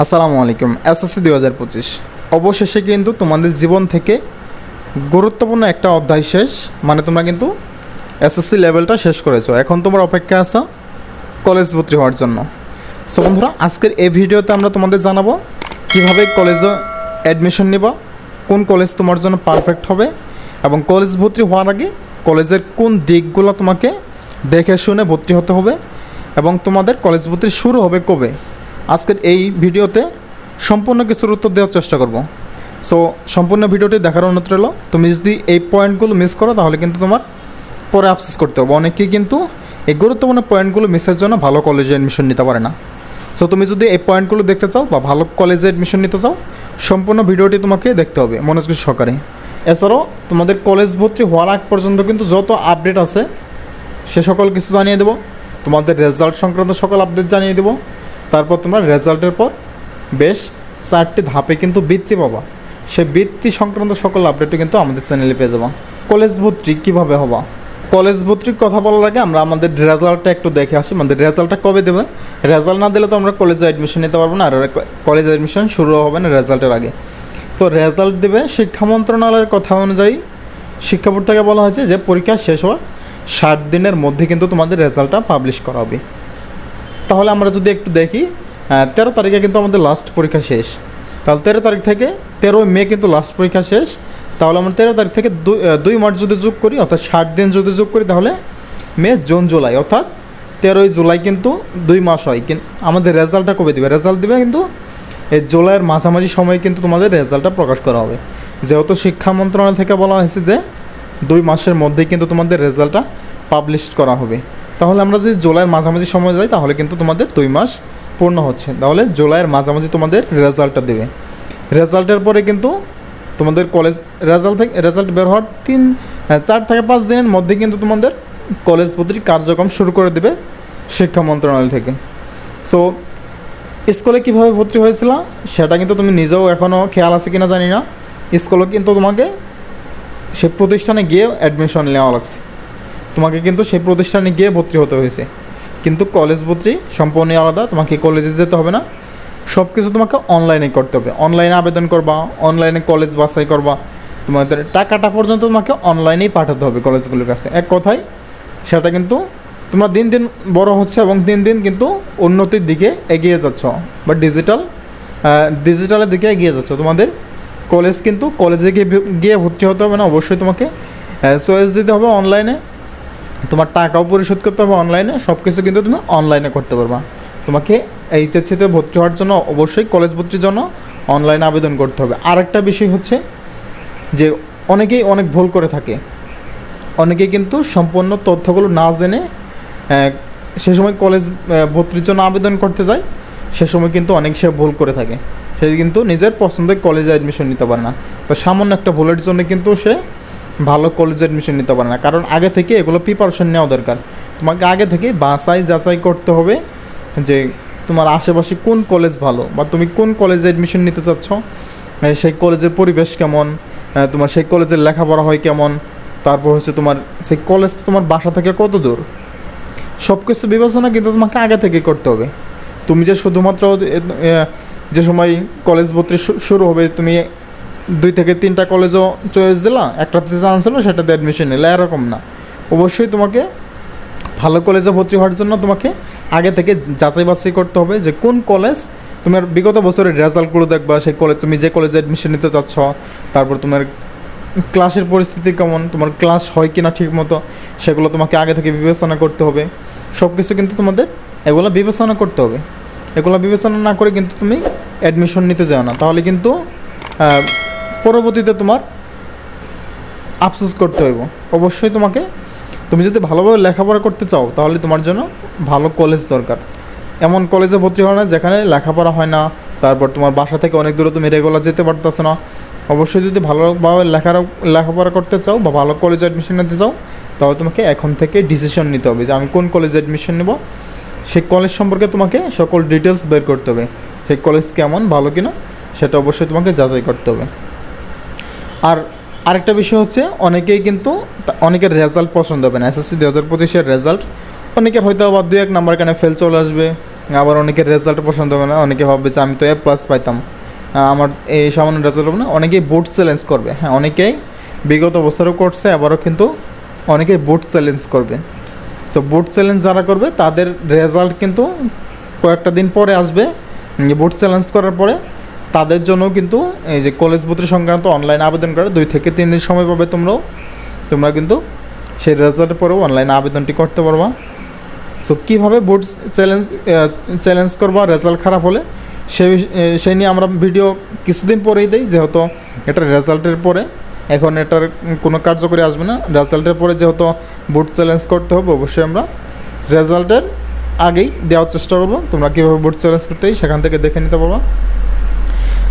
আসসালামু আলাইকুম। এসএসসি 2025 অবশেষে কিন্তু তোমাদের জীবন থেকে গুরুত্বপূর্ণ একটা অধ্যায় শেষ। মানে তোমরা কিন্তু এসএসসি লেভেলটা শেষ করেছো, এখন তোমার অপেক্ষা আছে কলেজ ভর্তি হওয়ার জন্য। সো বন্ধুরা, আজকের এই ভিডিওতে আমরা তোমাদের জানাবো কীভাবে কলেজে অ্যাডমিশন নেবা, কোন কলেজ তোমার জন্য পারফেক্ট হবে, এবং কলেজ ভর্তি হওয়ার আগে কলেজের কোন দিকগুলো তোমাকে দেখে শুনে ভর্তি হতে হবে, এবং তোমাদের কলেজ ভর্তি শুরু হবে কবে। আজকের এই ভিডিওতে সম্পূর্ণ কিছুর উত্তর দেওয়ার চেষ্টা করব। সো সম্পূর্ণ ভিডিওটি দেখার অনুরোধ রইল। তুমি যদি এই পয়েন্টগুলো মিস করো তাহলে কিন্তু তোমার পরে আফসোস করতে হবে। অনেকেই কিন্তু এই গুরুত্বপূর্ণ পয়েন্টগুলো মিসের জন্য ভালো কলেজে অ্যাডমিশন নিতে পারে না। সো তুমি যদি এই পয়েন্টগুলো দেখতে চাও বা ভালো কলেজে অ্যাডমিশন নিতে চাও, সম্পূর্ণ ভিডিওটি তোমাকে দেখতে হবে মনোযোগ সহকারে। এছাড়াও তোমাদের কলেজ ভর্তি হওয়ার আগ পর্যন্ত কিন্তু যত আপডেট আছে সে সকল কিছু জানিয়ে দেবো। তোমাদের রেজাল্ট সংক্রান্ত সকল আপডেট জানিয়ে দেবো। তারপর তোমরা রেজাল্টের পর বেশ 4টি ধাপে কিন্তু বৃত্তি পাবা। সেই বৃত্তি সংক্রান্ত সকল আপডেটও কিন্তু আমাদের চ্যানেলে পেয়ে যাবা। কলেজ ভর্তি কীভাবে হবা, কলেজ ভর্তির কথা বলার আগে আমরা আমাদের রেজাল্টটা একটু দেখে আসি। আমাদের রেজাল্টটা কবে দেবে? রেজাল্ট না দিলে তো আমরা কলেজে অ্যাডমিশন নিতে পারবো না, আর কলেজে অ্যাডমিশন শুরু হবে না রেজাল্টের আগে। তো রেজাল্ট দেবে শিক্ষা মন্ত্রণালয়ের কথা অনুযায়ী। শিক্ষা বোর্ড থেকে বলা হয়েছে যে পরীক্ষা শেষ হওয়ার 60 দিনের মধ্যে কিন্তু তোমাদের রেজাল্টটা পাবলিশ করা হবে। তাহলে আমরা যদি একটু দেখি, 13 তারিখে কিন্তু আমাদের লাস্ট পরীক্ষা শেষ। তাহলে 13 তারিখ থেকে 13 মে কিন্তু লাস্ট পরীক্ষা শেষ। তাহলে আমরা 13 তারিখ থেকে 2 মার্চ যদি যোগ করি, অর্থাৎ 60 দিন যদি যোগ করি, তাহলে মে, জুন, জুলাই, অর্থাৎ 13 জুলাই কিন্তু 2 মাস হয়। কিন্তু আমাদের রেজাল্টটা কবে দেবে? রেজাল্ট দেবে কিন্তু এই জুলাইয়ের মাঝামাঝি সময়ে কিন্তু তোমাদের রেজাল্টটা প্রকাশ করা হবে। যেহেতু শিক্ষা মন্ত্রণালয় থেকে বলা হয়েছে যে 2 মাসের মধ্যেই কিন্তু তোমাদের রেজাল্টটা পাবলিশ করা হবে। তাহলে আমরা যদি জুলাইয়ের মাঝামাঝি সময় যাই তাহলে কিন্তু তোমাদের 2 মাস পূর্ণ হচ্ছে। তাহলে জুলাইয়ের মাঝামাঝি তোমাদের রেজাল্টটা দেবে। রেজাল্টের পরে কিন্তু তোমাদের কলেজ রেজাল্ট বের হওয়ার 4 থেকে 5 দিনের মধ্যে কিন্তু তোমাদের কলেজ ভর্তির কার্যক্রম শুরু করে দেবে শিক্ষা মন্ত্রণালয় থেকে। সো স্কুলে কীভাবে ভর্তি হয়েছিল সেটা কিন্তু তুমি নিজেও এখনও খেয়াল আছে কিনা জানি না। স্কুলে কিন্তু তোমাকে সে প্রতিষ্ঠানে গিয়ে অ্যাডমিশন নেওয়া লাগছে, তোমাকে কিন্তু সেই প্রতিষ্ঠানে গিয়ে ভর্তি হতে হয়েছে। কিন্তু কলেজ ভর্তি সম্পূর্ণ আলাদা, তোমাকে কলেজে যেতে হবে না, সব কিছু তোমাকে অনলাইনে করতে হবে। অনলাইনে আবেদন করবা, অনলাইনে কলেজ বাছাই করবা, তোমাদের টাকাটা পর্যন্ত তোমাকে অনলাইনেই পাঠাতে হবে কলেজগুলোর কাছে। এক কথায় সেটা কিন্তু তোমরা দিন দিন বড় হচ্ছে এবং দিন দিন কিন্তু উন্নতির দিকে এগিয়ে যাচ্ছ, বা ডিজিটালের দিকে এগিয়ে যাচ্ছ। তোমাদের কলেজ কিন্তু কলেজে গিয়ে ভর্তি হতে হবে না, অবশ্যই তোমাকে চয়েস দিতে হবে অনলাইনে, তোমার টাকাও পরিশোধ করতে হবে অনলাইনে, সব কিছু কিন্তু তুমি অনলাইনে করতে পারবা। তোমাকে এইচএসসিতে ভর্তি হওয়ার জন্য অবশ্যই কলেজ ভর্তির জন্য অনলাইনে আবেদন করতে হবে। আরেকটা বিষয় হচ্ছে যে অনেকেই অনেক ভুল করে থাকে, অনেকেই কিন্তু সম্পূর্ণ তথ্যগুলো না জেনে সে সময় কলেজ ভর্তির জন্য আবেদন করতে যায়, সে সময় কিন্তু অনেক সে ভুল করে থাকে। সে কিন্তু নিজের পছন্দের কলেজে অ্যাডমিশন নিতে পারে না। তো সামান্য একটা ভুলের জন্য কিন্তু সে ভালো কলেজে অ্যাডমিশন নিতে পারে না। কারণ আগে থেকে এগুলো প্রিপারেশন নেওয়া দরকার। তোমাকে আগে থেকে বাছাই যাচাই করতে হবে যে তোমার আশেপাশে কোন কলেজ ভালো, বা তুমি কোন কলেজে অ্যাডমিশন নিতে চাচ্ছ, সেই কলেজের পরিবেশ কেমন, তোমার সেই কলেজের লেখাপড়া হয় কেমন, তারপর হচ্ছে তোমার সেই কলেজ তোমার বাসা থেকে কত দূর, সব কিছু বিবেচনা কিন্তু তোমাকে আগে থেকেই করতে হবে। তুমি যে শুধুমাত্র যে সময় কলেজ ভর্তি শুরু হবে তুমি 2 থেকে 3টা কলেজও চয়েস দিলা, একটাতে চান্স হলো সেটাতে অ্যাডমিশন নিলে, এরকম না। অবশ্যই তোমাকে ভালো কলেজে ভর্তি হওয়ার জন্য তোমাকে আগে থেকে যাচাই বাছাই করতে হবে যে কোন কলেজ, তোমার বিগত বছরের রেজাল্টগুলো দেখবা, সেই কলেজ তুমি যে কলেজে অ্যাডমিশন নিতে চাচ্ছ, তারপর তোমার ক্লাসের পরিস্থিতি কেমন, তোমার ক্লাস হয় কি না ঠিক মতো, সেগুলো তোমাকে আগে থেকে বিবেচনা করতে হবে। সব কিছু কিন্তু তোমাদের এগুলো বিবেচনা করতে হবে। এগুলো বিবেচনা না করে কিন্তু তুমি অ্যাডমিশন নিতে যাও না, তাহলে কিন্তু পরবর্তীতে তোমার আফসোস করতে হইব। অবশ্যই তুমি যদি ভালোভাবে লেখাপড়া করতে চাও তাহলে তোমার জন্য ভালো কলেজ দরকার। এমন কলেজে ভর্তি হয় না যেখানে লেখাপড়া হয় না, তারপর তোমার বাসা থেকে অনেক দূরে তুমি রেগুলার যেতে পারতেছো না। অবশ্যই যদি ভালোভাবে লেখাপড়া করতে চাও বা ভালো কলেজে অ্যাডমিশন নিতে চাও, তাহলে তোমাকে এখন থেকে ডিসিশন নিতে হবে যে আমি কোন কলেজে অ্যাডমিশন নেব। সেই কলেজ সম্পর্কে তোমাকে সকল ডিটেলস বের করতে হবে, সেই কলেজ কেমন, ভালো কিনা সেটা অবশ্যই তোমাকে যাচাই করতে হবে। আর আরেকটা বিষয় হচ্ছে অনেকের রেজাল্ট পছন্দ হবে না। এসএসসি 2025-এর রেজাল্ট অনেকের হয়তো আবার 2-1 নাম্বার কেন ফেল চলে আসবে, আবার অনেকের রেজাল্ট পছন্দ হবে না, অনেকে ভাববে যে আমি তো A+ পাইতাম, আমার এই সামান্য রেজাল্ট হবে না। অনেকেই বোর্ড চ্যালেঞ্জ করবে, হ্যাঁ অনেকেই বিগত বছরও করছে, আবারও কিন্তু অনেকেই বোর্ড চ্যালেঞ্জ করবে। তো বোর্ড চ্যালেঞ্জ যারা করবে তাদের রেজাল্ট কিন্তু কয়েকটা দিন পরে আসবে। বোর্ড চ্যালেঞ্জ করার পরে তাদের জন্য কিন্তু এই যে কলেজ ভর্তি সংক্রান্ত অনলাইন আবেদন করে 2 থেকে 3 দিন সময় পাবে তোমরা কিন্তু সেই রেজাল্টের পরেও অনলাইন আবেদনটি করতে পারবা। সো কীভাবে বোর্ড চ্যালেঞ্জ করবা রেজাল্ট খারাপ হলে সেই নিয়ে আমরা ভিডিও কিছুদিন পরেই দিই, যেহেতু এটা রেজাল্টের পরে, এখন এটার কোনো কার্যকরী আসবে না। রেজাল্টের পরে যেহেতু বোর্ড চ্যালেঞ্জ করতে হবে, অবশ্যই আমরা রেজাল্টের আগেই দেওয়ার চেষ্টা করবো। তোমরা কীভাবে বোর্ড চ্যালেঞ্জ করতে সেখান থেকে দেখে নিতে পারবা।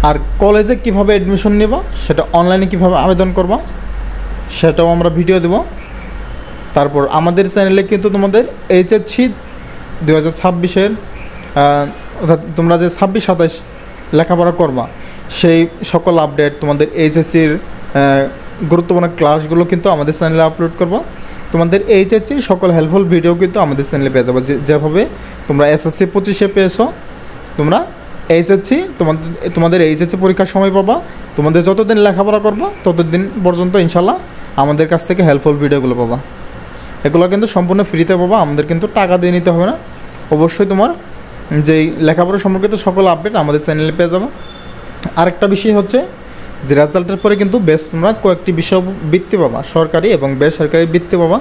আর কলেজে কীভাবে অ্যাডমিশন নেবা, সেটা অনলাইনে কীভাবে আবেদন করবা সেটাও আমরা ভিডিও দেব। তারপর আমাদের চ্যানেলে কিন্তু তোমাদের HSC 2026-এর অর্থাৎ তোমরা যে 26-27 লেখাপড়া করবা সেই সকল আপডেট, তোমাদের HSCর গুরুত্বপূর্ণ ক্লাসগুলো কিন্তু আমাদের চ্যানেলে আপলোড করবো। তোমাদের HSCর সকল হেল্পফুল ভিডিও কিন্তু আমাদের চ্যানেলে পেয়ে যাবো। যেভাবে তোমরা SSC 25-এ পেয়েছো, তোমরা HSC তোমাদের HSC পরীক্ষার সময় পাবা। তোমাদের যতদিন লেখাপড়া করবো ততদিন পর্যন্ত ইনশাল্লাহ আমাদের কাছ থেকে হেল্পফুল ভিডিওগুলো পাবা। এগুলো কিন্তু সম্পূর্ণ ফ্রিতে পাবা, আমাদের কিন্তু টাকা দিয়ে নিতে হবে না। অবশ্যই তোমার যেই লেখাপড়া সম্পর্কিত সকল আপডেট আমাদের চ্যানেলে পেয়ে যাবো। আরেকটা বিষয় হচ্ছে যে রেজাল্টের পরে কিন্তু বেশ তোমরা কয়েকটি বিষয় বৃত্তি পাবা, সরকারি এবং বেসরকারি বৃত্তি পাবা।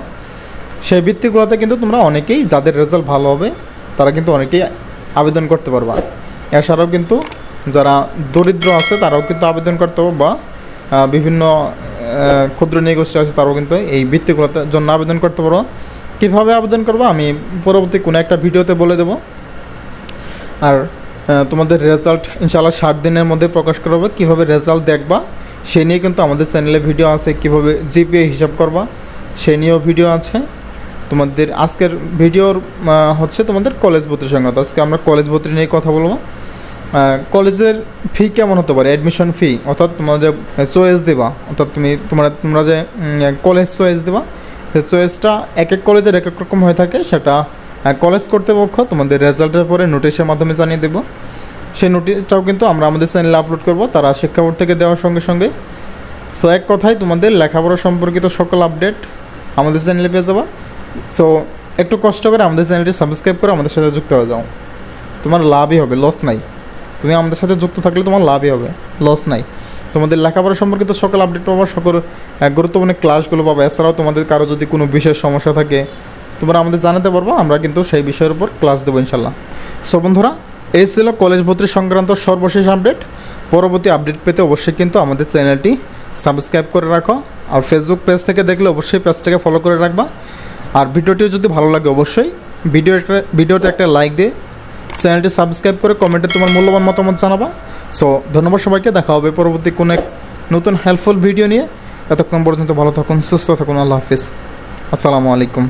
সেই বৃত্তিগুলোতে কিন্তু তোমরা অনেকেই, যাদের রেজাল্ট ভালো হবে তারা কিন্তু অনেকেই আবেদন করতে পারবা। এছাড়াও কিন্তু যারা দরিদ্র আছে তারাও কিন্তু আবেদন করতে পারবে, বা বিভিন্ন ক্ষুদ্র নিগোষ্ঠী আছে তারাও কিন্তু এই বৃত্তিগুলোতে জন্য আবেদন করতে পারো। কীভাবে আবেদন করবো আমি পরবর্তী কোনো একটা ভিডিওতে বলে দেবো। আর তোমাদের রেজাল্ট ইনশাআল্লাহ 60 দিনের মধ্যে প্রকাশ করা হবে। কীভাবে রেজাল্ট দেখবা সে নিয়ে কিন্তু আমাদের চ্যানেলে ভিডিও আছে। কীভাবে GPA হিসাব করবা সে নিয়েও ভিডিও আছে। তোমাদের আজকের ভিডিওর হচ্ছে তোমাদের কলেজ ভর্তি সংক্রান্ত। আজকে আমরা কলেজ ভর্তি নিয়ে কথা বলবো। কলেজের ফি কেমন হতে পারে, অ্যাডমিশন ফি, অর্থাৎ তোমরা যে চয়েস দেবা, অর্থাৎ তোমরা যে কলেজ চয়েস দেবা, সেই চয়েসটা এক এক কলেজের এক এক রকম হয়ে থাকে। সেটা কলেজ কর্তৃপক্ষ তোমাদের রেজাল্টের পরে নোটিশের মাধ্যমে জানিয়ে দেবো। সেই নোটিশটাও কিন্তু আমরা আমাদের চ্যানেলে আপলোড করব, তারা শিক্ষা বোর্ড থেকে দেওয়ার সঙ্গে সঙ্গে। সো এক কথায় তোমাদের লেখাপড়া সম্পর্কিত সকল আপডেট আমাদের চ্যানেলে পেয়ে যাবা। সো একটু কষ্ট করে আমাদের চ্যানেলটি সাবস্ক্রাইব করে আমাদের সাথে যুক্ত হয়ে যাও, তোমার লাভই হবে, লস নাই। তুমি আমাদের সাথে যুক্ত থাকলে তোমার লাভই হবে, লস নাই। তোমাদের লেখাপড়া সম্পর্কিত সকল আপডেট পাবা, সকল গুরুত্বপূর্ণ ক্লাসগুলো পাবা। এছাড়াও তোমাদের কারো যদি কোনো বিশেষ সমস্যা থাকে তোমরা আমাদের জানাতে পারবো, আমরা কিন্তু সেই বিষয়ের উপর ক্লাস দেবো ইনশাল্লাহ। সো বন্ধুরা, এই ছিল কলেজ ভর্তি সংক্রান্ত সর্বশেষ আপডেট। পরবর্তী আপডেট পেতে অবশ্যই কিন্তু আমাদের চ্যানেলটি সাবস্ক্রাইব করে রাখো। আর ফেসবুক পেজ থেকে দেখলে অবশ্যই পেজটাকে ফলো করে রাখবা। আর ভিডিওটিও যদি ভালো লাগে অবশ্যই ভিডিওতে একটা লাইক দিয়ে চ্যানেলটি সাবস্ক্রাইব করে কমেন্টে তোমার মূল্যবান মতামত জানাবা। সো ধন্যবাদ সবাইকে, দেখা হবে পরবর্তী কোনো এক নতুন হেল্পফুল ভিডিও নিয়ে। এতক্ষণ পর্যন্ত ভালো থাকুন, সুস্থ থাকুন, আল্লাহ হাফিজ, আসসালামু আলাইকুম।